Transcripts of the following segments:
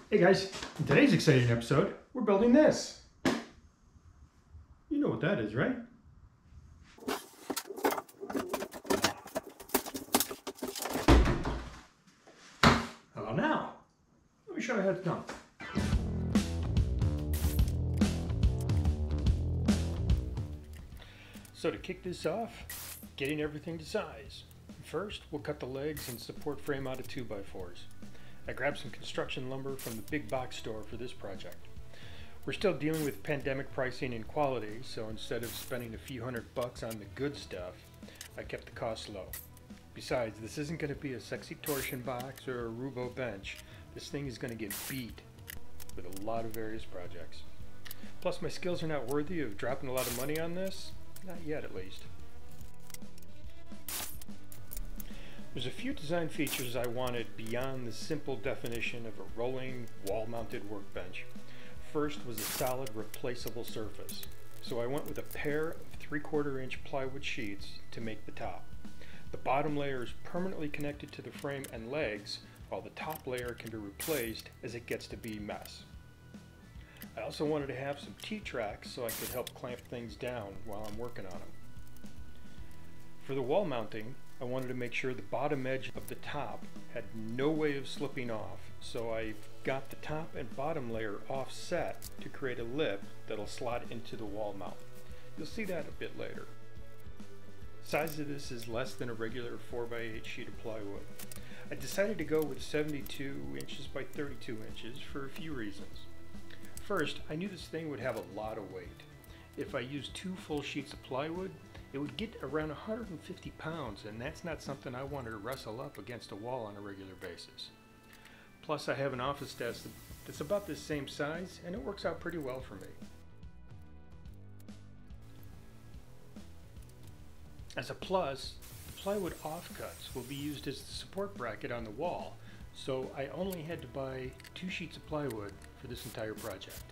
Hey guys, in today's exciting episode, we're building this. You know what that is, right? Hello now. Let me show you how it's done. So to kick this off, getting everything to size. First, we'll cut the legs and support frame out of 2x4s. I grabbed some construction lumber from the big box store for this project. We're still dealing with pandemic pricing and quality, so instead of spending a few $100 on the good stuff, I kept the cost low. Besides, this isn't going to be a sexy torsion box or a Workbench. This thing is going to get beat with a lot of various projects. Plus, my skills are not worthy of dropping a lot of money on this. Not yet, at least. There's a few design features I wanted beyond the simple definition of a rolling, wall-mounted workbench. First was a solid, replaceable surface. So I went with a pair of 3/4 inch plywood sheets to make the top. The bottom layer is permanently connected to the frame and legs, while the top layer can be replaced as it gets to be a mess. I also wanted to have some T-tracks so I could help clamp things down while I'm working on them. For the wall mounting, I wanted to make sure the bottom edge of the top had no way of slipping off, so I got the top and bottom layer offset to create a lip that'll slot into the wall mount. You'll see that a bit later. Size of this is less than a regular 4x8 sheet of plywood. I decided to go with 72 inches by 32 inches for a few reasons. First, I knew this thing would have a lot of weight. If I used 2 full sheets of plywood, it would get around 150 pounds, and that's not something I wanted to wrestle up against a wall on a regular basis. Plus, I have an office desk that's about this same size, and it works out pretty well for me. As a plus, the plywood offcuts will be used as the support bracket on the wall, so I only had to buy 2 sheets of plywood for this entire project.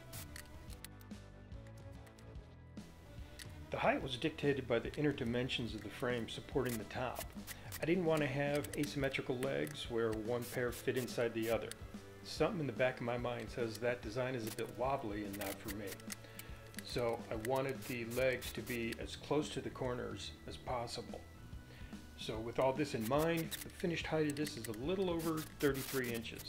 The height was dictated by the inner dimensions of the frame supporting the top. I didn't want to have asymmetrical legs where one pair fit inside the other. Something in the back of my mind says that design is a bit wobbly and not for me. So I wanted the legs to be as close to the corners as possible. So with all this in mind, the finished height of this is a little over 33 inches.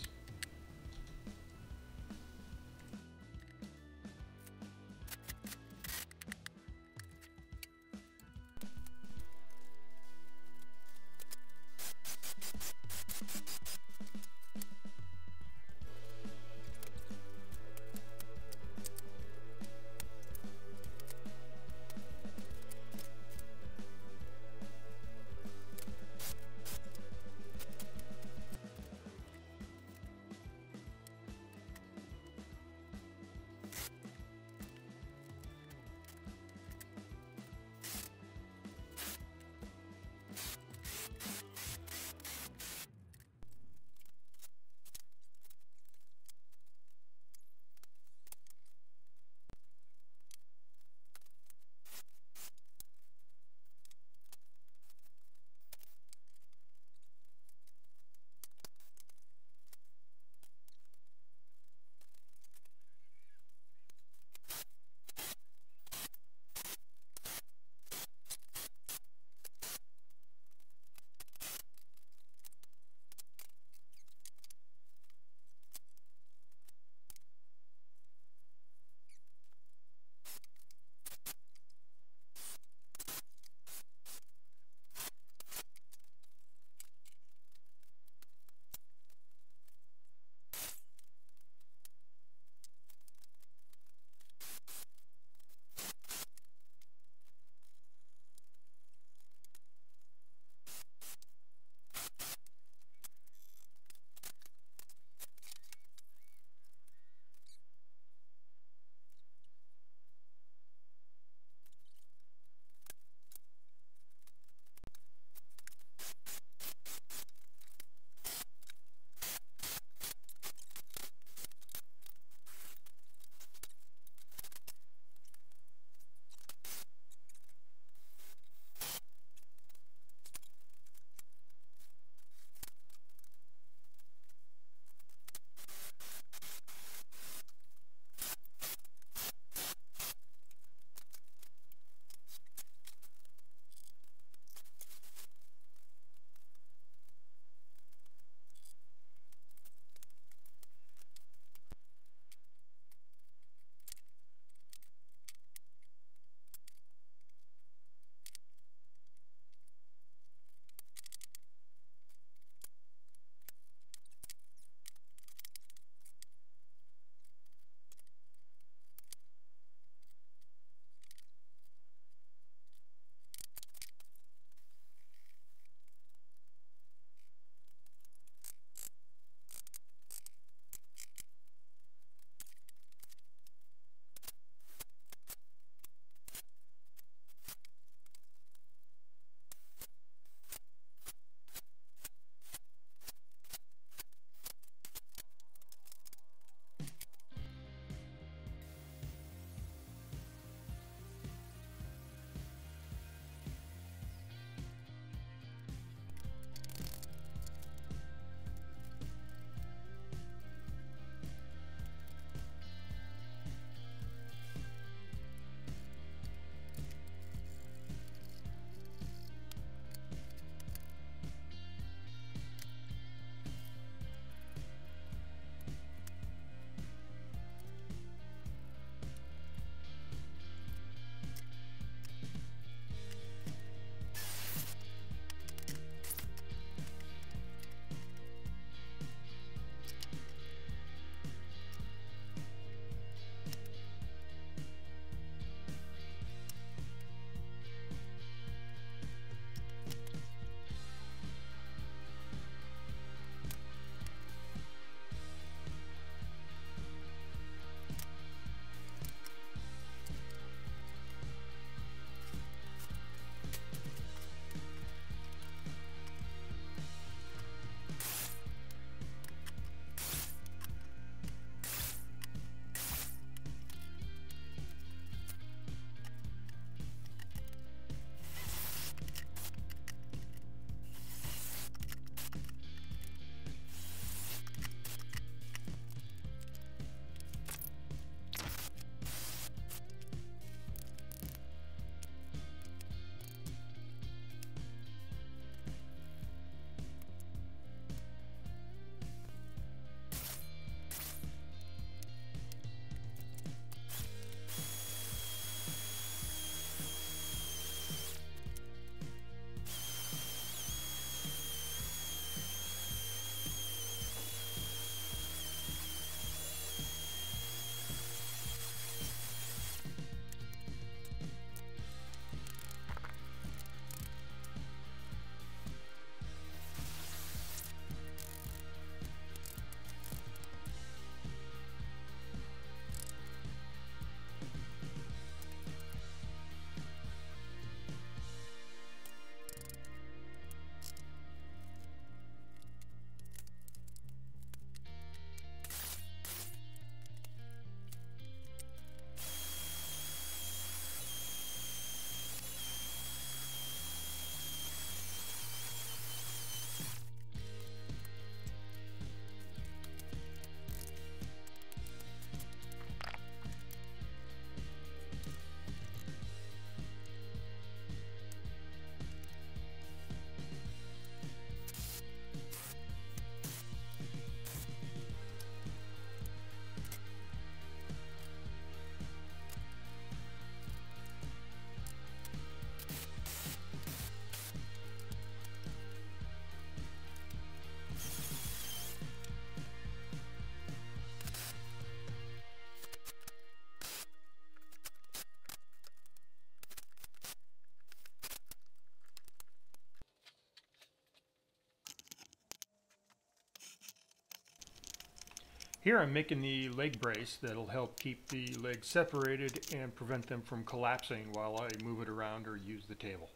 Here I'm making the leg brace that'll help keep the legs separated and prevent them from collapsing while I move it around or use the table.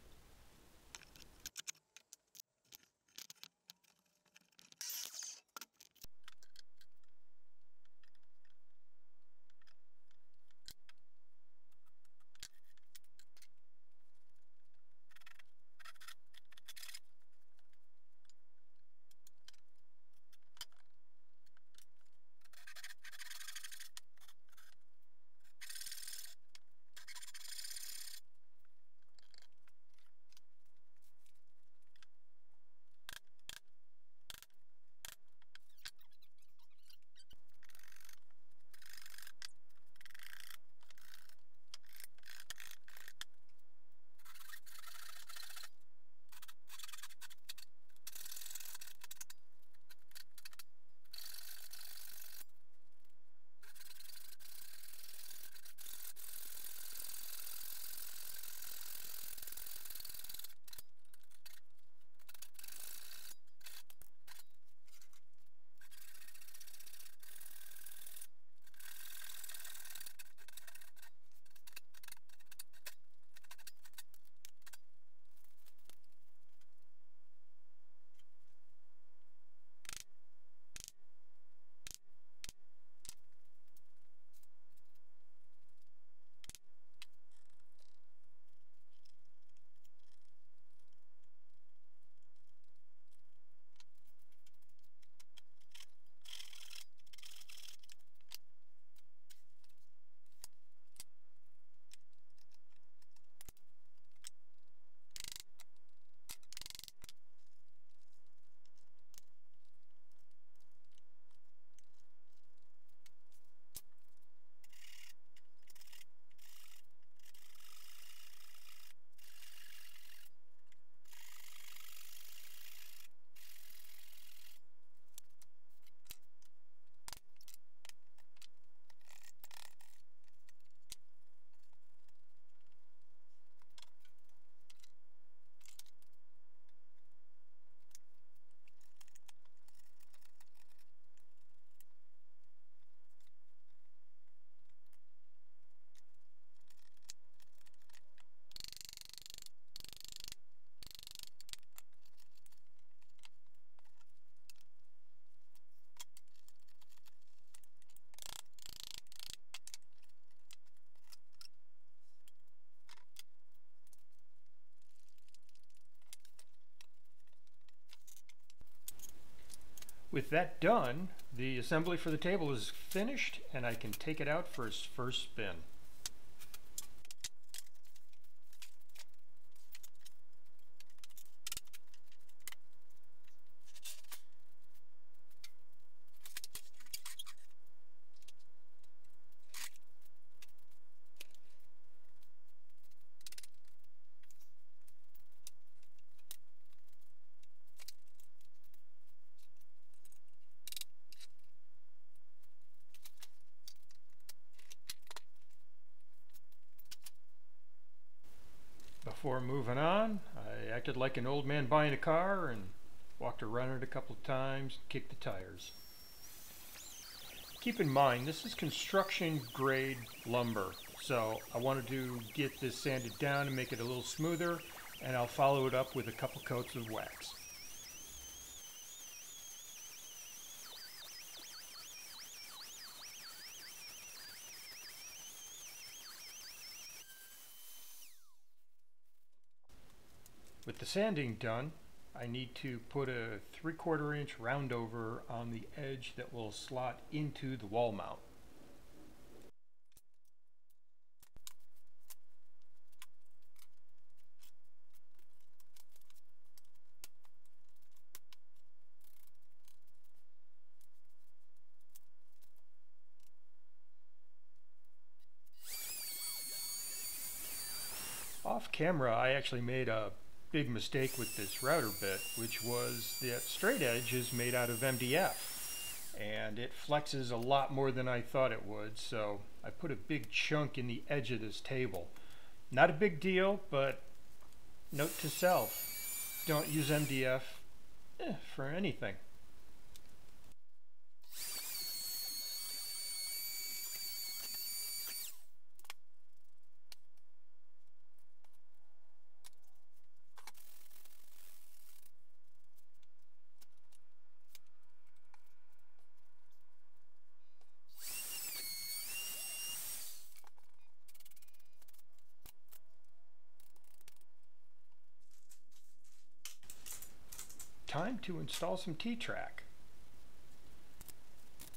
With that done, the assembly for the table is finished and I can take it out for its first spin. Before moving on, I acted like an old man buying a car and walked around it a couple of times, kicked the tires. Keep in mind, this is construction grade lumber, so I wanted to get this sanded down and make it a little smoother, and I'll follow it up with a couple coats of wax. With the sanding done, I need to put a 3/4 inch roundover on the edge that will slot into the wall mount. Off camera, I actually made a big mistake with this router bit, which was that straight edge is made out of MDF and it flexes a lot more than I thought it would, so I put a big chunk in the edge of this table. Not a big deal, but note to self, don't use MDF for anything. time to install some T-Track.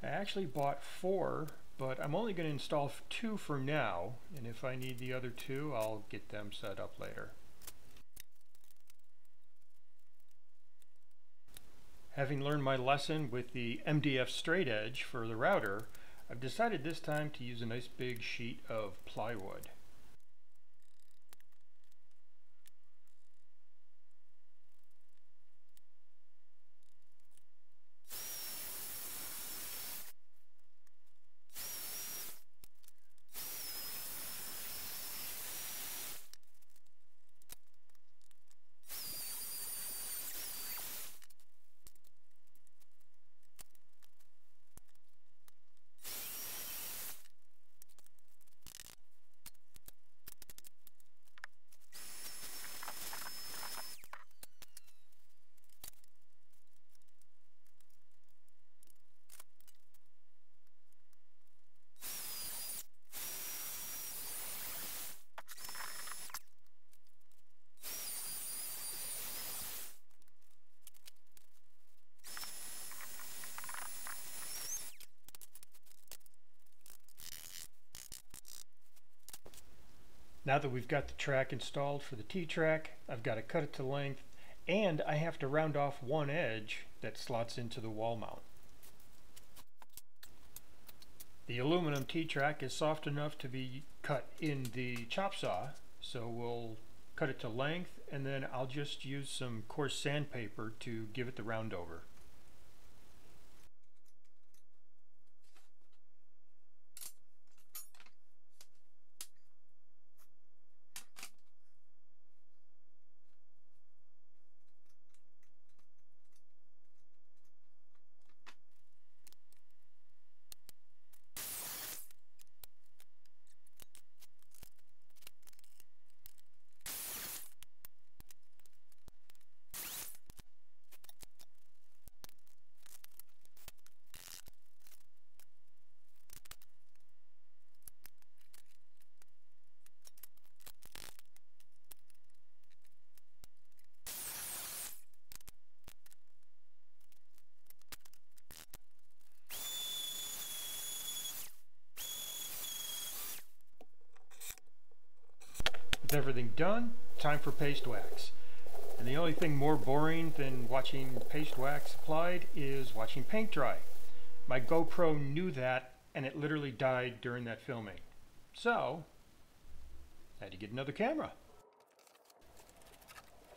I actually bought 4, but I'm only going to install 2 for now, and if I need the other 2, I'll get them set up later. Having learned my lesson with the MDF straight edge for the router, I've decided this time to use a nice big sheet of plywood. Now that we've got the track installed for the T-Track, I've got to cut it to length, and I have to round off one edge that slots into the wall mount. The aluminum T-Track is soft enough to be cut in the chop saw, so we'll cut it to length, and then I'll just use some coarse sandpaper to give it the round over. With everything done, time for paste wax. And the only thing more boring than watching paste wax applied is watching paint dry. My GoPro knew that, and it literally died during that filming. So, I had to get another camera.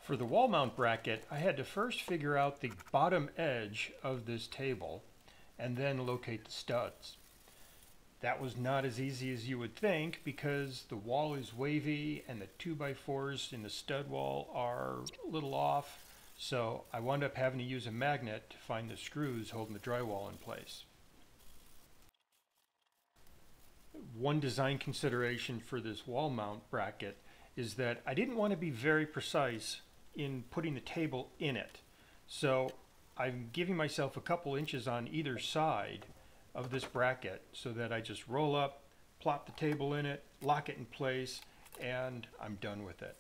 For the wall mount bracket, I had to first figure out the bottom edge of this table and then locate the studs. That was not as easy as you would think because the wall is wavy and the 2x4s in the stud wall are a little off, so I wound up having to use a magnet to find the screws holding the drywall in place. One design consideration for this wall mount bracket is that I didn't want to be very precise in putting the table in it, so I'm giving myself a couple inches on either side of this bracket so that I just roll up, plop the table in it, lock it in place, and I'm done with it.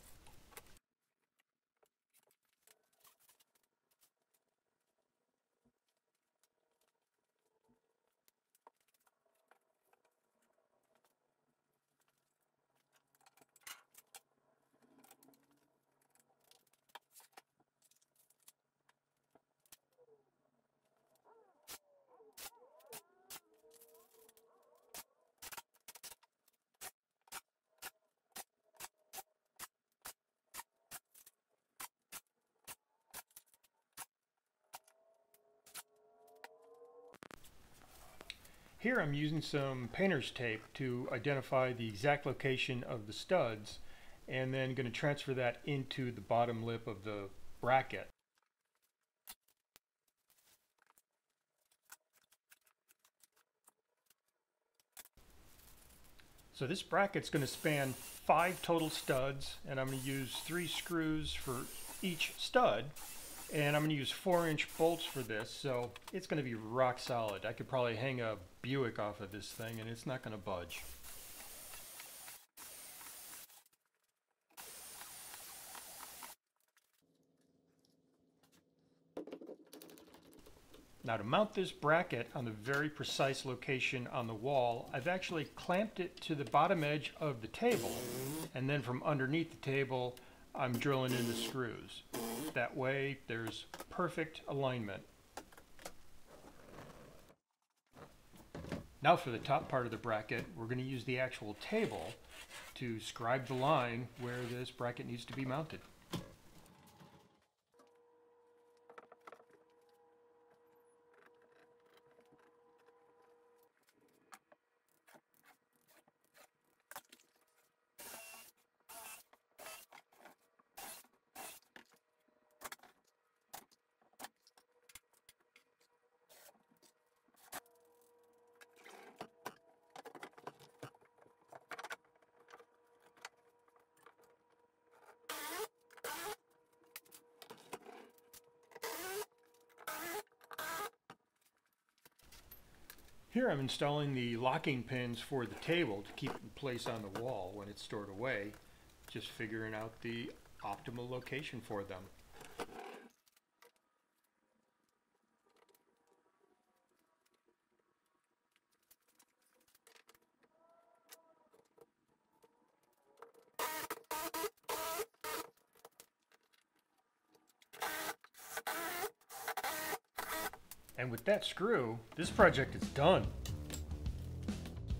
Here I'm using some painter's tape to identify the exact location of the studs and then going to transfer that into the bottom lip of the bracket. So this bracket's going to span 5 total studs, and I'm going to use 3 screws for each stud, and I'm going to use 4-inch bolts for this, so it's going to be rock solid. I could probably hang a Buick off of this thing and it's not going to budge. Now to mount this bracket on the very precise location on the wall, I've actually clamped it to the bottom edge of the table, and then from underneath the table I'm drilling in the screws. That way there's perfect alignment. Now for the top part of the bracket, we're going to use the actual table to scribe the line where this bracket needs to be mounted. Here I'm installing the locking pins for the table to keep it in place on the wall when it's stored away, just figuring out the optimal location for them. And with that screw, this project is done.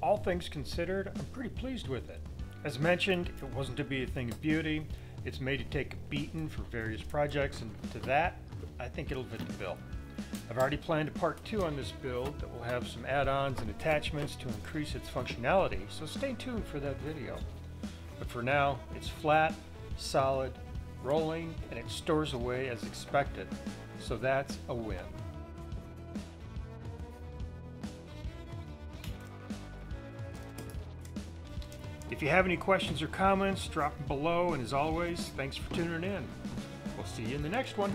All things considered, I'm pretty pleased with it. As mentioned, it wasn't to be a thing of beauty. It's made to take a beating for various projects, and to that, I think it'll fit the bill. I've already planned a part 2 on this build that will have some add-ons and attachments to increase its functionality, so stay tuned for that video. But for now, it's flat, solid, rolling, and it stores away as expected, so that's a win. If you have any questions or comments, drop them below, and as always, thanks for tuning in. We'll see you in the next one.